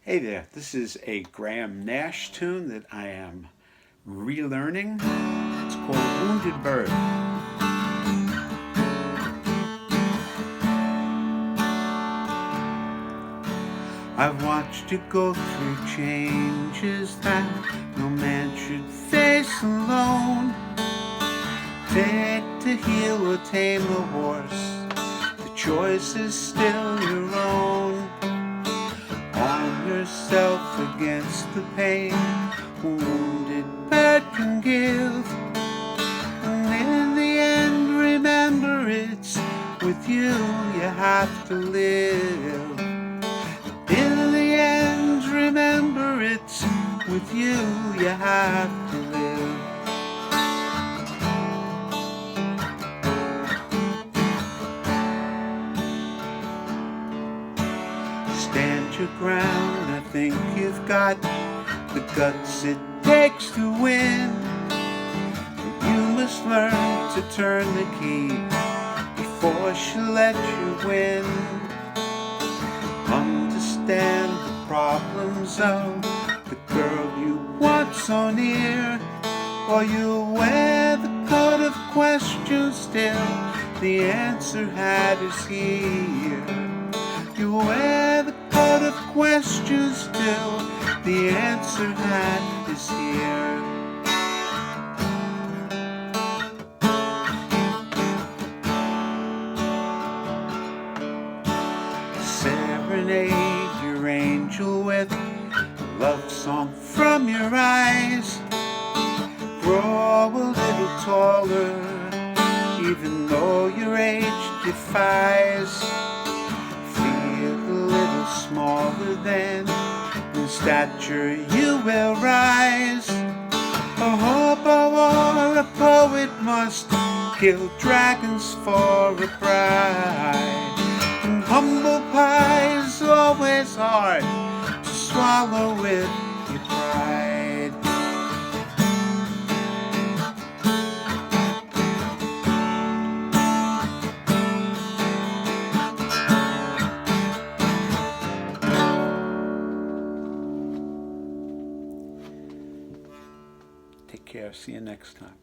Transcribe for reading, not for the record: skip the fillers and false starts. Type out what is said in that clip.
Hey there, this is a Graham Nash tune that I am relearning. It's called Wounded Bird. I've watched you go through changes that no man should face alone. Take to heal or tame the horse, the choice is still your own. Arm yourself against the pain a wounded bird can give, and in the end remember it's with you you have to live. In the end remember it's with you you have to live. Stand your ground, I think you've got the guts it takes to win. But you must learn to turn the key before she let you win. Understand the problems of the girl you want so near, or you wear the coat of questions still, the answer hat is here. You wear the coat of questions still, the answer hat is here. Serenade your angel with a love song from your eyes. Grow a little taller, even though your age defies. Smaller than in stature you will rise. A hobo or a poet must kill dragons for a bride, and humble pie is always hard to swallow with your pride. Take care. See you next time.